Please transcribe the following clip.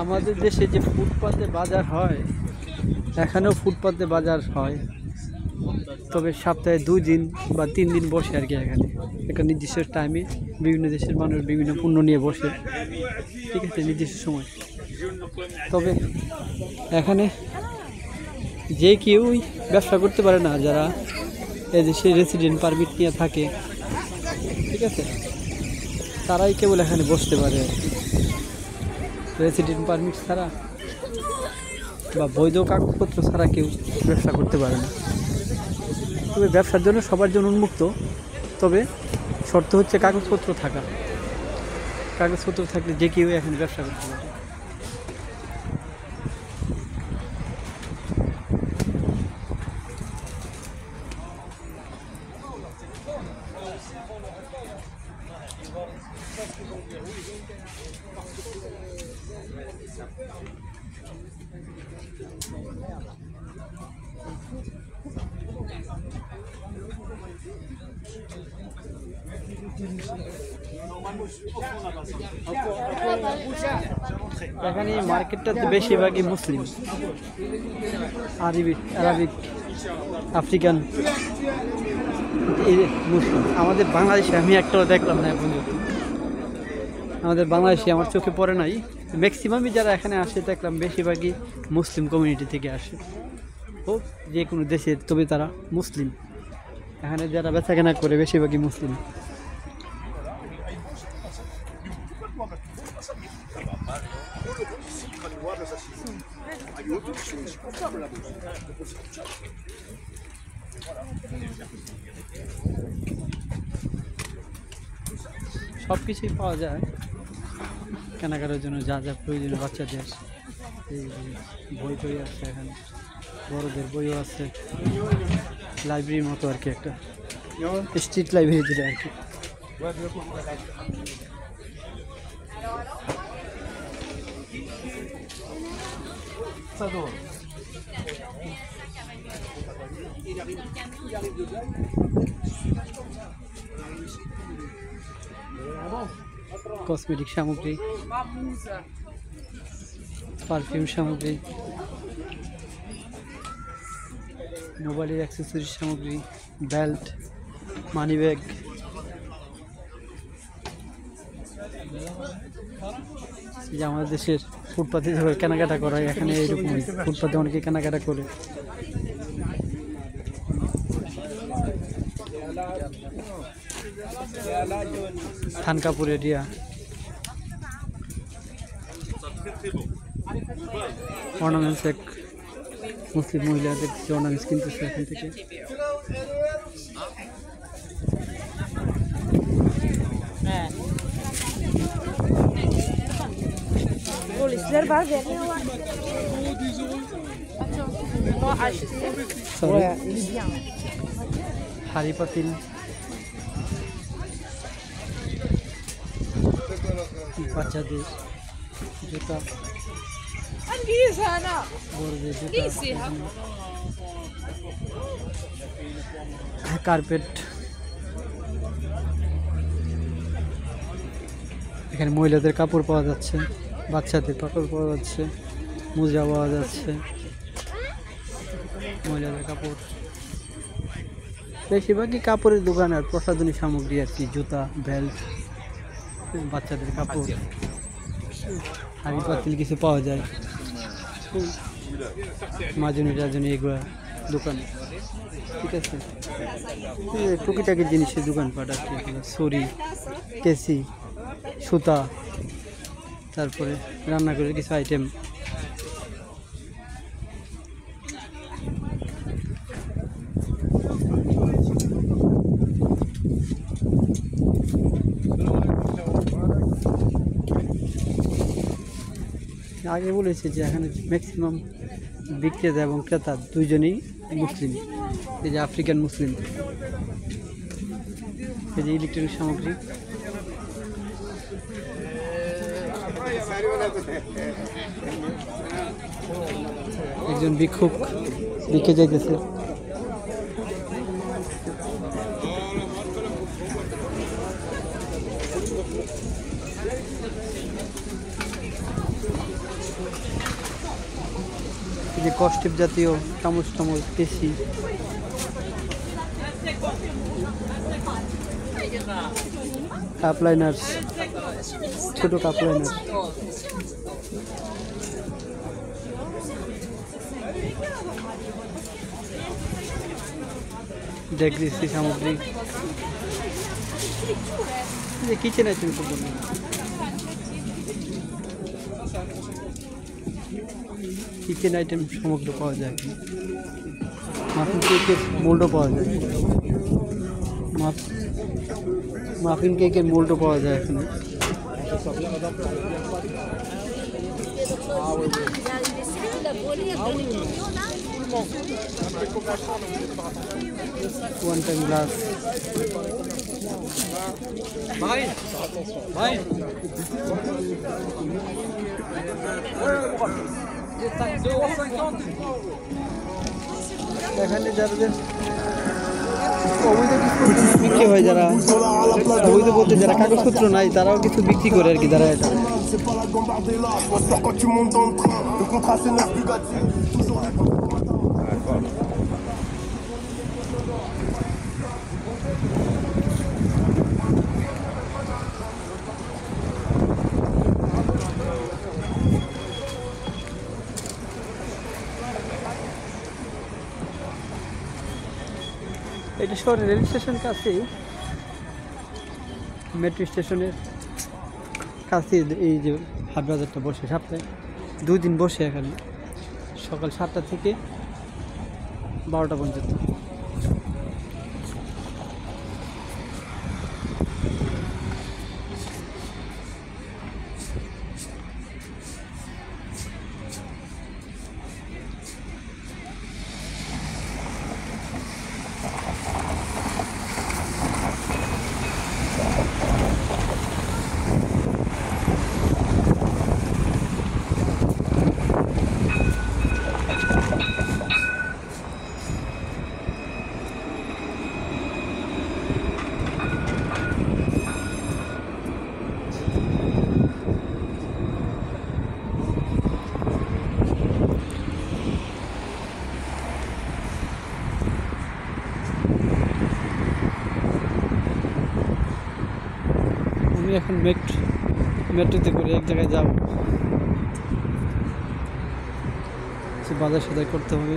আমাদের দেশে যে ফুটপাতে বাজার হয়, এখানেও ফুটপাতে বাজার হয়, তবে সপ্তাহে 2 দিন বা 3 দিন বসে আর কি। এখানে একটা নির্দিষ্ট টাইমে বিভিন্ন দেশের মানুষ বিভিন্ন পণ্য নিয়ে বসে, ঠিক আছে, নির্দিষ্ট সময়। তবে এখানে যে কেউই ব্যবসা করতে পারে না, যারা এদেশে রেসিডেন্ট পারমিট নিয়ে থাকে, ঠিক আছে, তারাই কেবল এখানে বসতে পারে আর কি। রেসিডেন্ট পারমিট ছাড়া বা বৈধ কাগজপত্র ছাড়া কেউ ব্যবসা করতে পারে না। তবে ব্যবসার জন্য সবার জন্য উন্মুক্ত, তবে শর্ত হচ্ছে কাগজপত্র থাকা। কাগজপত্র থাকলে যে কেউ এখানে ব্যবসা করতে পারে। এখানে মার্কেটটাতে বেশিরভাগই মুসলিম, আরবিক, আফ্রিকান মুসলিম। আমাদের বাংলাদেশে আমি একটাও দেখলাম না এখন পর্যন্ত। আমাদের বাংলাদেশে আমার চোখে পড়ে নাই। ম্যাক্সিমামই যারা এখানে আসে দেখলাম বেশিরভাগই মুসলিম কমিউনিটি থেকে আসে, হোক যে কোনো দেশের, তবে তারা মুসলিম। এখানে যারা বেচাকেনা করে বেশিরভাগই মুসলিম। সব কিছুই পাওয়া যায় কেনাকাটার জন্য, যা যা প্রয়োজনীয় বাচ্চাদের। এই বই টই আছে এখানে, বড়দের বইও আছে। লাইব্রেরির মতো আর কি, একটা স্ট্রিট লাইব্রেরি যেটা আর কি। কসমেটিক সামগ্রী, পারফিউম সামগ্রী, মোবাইলের অ্যাক্সেসরিজ সামগ্রী, বেল্ট, মানি ব্যাগ। যে আমাদের দেশের ফুটপাতে যেভাবে কেনাকাটা করা হয়, এখানে এইরকম ফুটপাতে অনেকে কেনাকাটা করে। থান কাপড় এরিয়া, অর্নামেন্টস, এক মুসলিম মহিলাদের যে অর্নামেন্টস কিনতেছে এখান থেকে। হাড়ি পাতিল, বাচ্চাদের জুতা, বড়দের জুতা, কার্পেট। এখানে মহিলাদের কাপড় পাওয়া যাচ্ছে, বাচ্চাদের কাপড় পাওয়া যাচ্ছে, মোজা পাওয়া যাচ্ছে, মহিলাদের কাপড়। বেশিরভাগই কাপড়ের দোকান আর প্রসাধনী সামগ্রী আর কি, জুতা, বেল্ট, বাচ্চাদের কাপড়, হাড়ি পাতিল কিছু পাওয়া যায়, মাজনি টাজনি এগুলা দোকান, ঠিক আছে। টুকিটাকি জিনিসের দোকানপাট আর কি, ছড়ি, কেসি, সুতা, তারপরে রান্না করে কিছু আইটেম। আগে বলেছি যে এখানে ম্যাক্সিমাম বিক্রেতা এবং ক্রেতা দুইজনেই মুসলিম। এই যে আফ্রিকান মুসলিম। এই যে ইলেকট্রনিক সামগ্রী, একজন ভিক্ষুক ভিক্ষে যাইতেছে। যে কস্টিপ জাতীয় চামচ টামচ পেশি, কাপ লাইনার, ছোট কাপ লাইনার, ডেকরিসি সামগ্রী, যে কিচেন আইটেম সব বললাম। কিচেন আইটেম সামগ্রী পাওয়া যায়, মাফিন কেকের মোল্ডও পাওয়া যায়, মাফিন কেকের মোল্ডও পাওয়া যায় এখানে। ওয়ান টাইম গ্লাস, এখানে যারা অবৈধ কিছু বিক্রি হয়, যারা অবৈধ বলতে যারা কাগজপত্র নাই তারাও কিছু বিক্রি করে আর কি, যারা এটা এটা শহরের রেল স্টেশন কাছেই, মেট্রো স্টেশনের কাছে এই যে হাট বাজারটা বসে, সপ্তাহে 2 দিন বসে এখানে, সকাল 7টা থেকে 12টা পর্যন্ত। আমি এখন মেট্রোতে করে এক জায়গায় যাব, বাজার সদাই করতে হবে।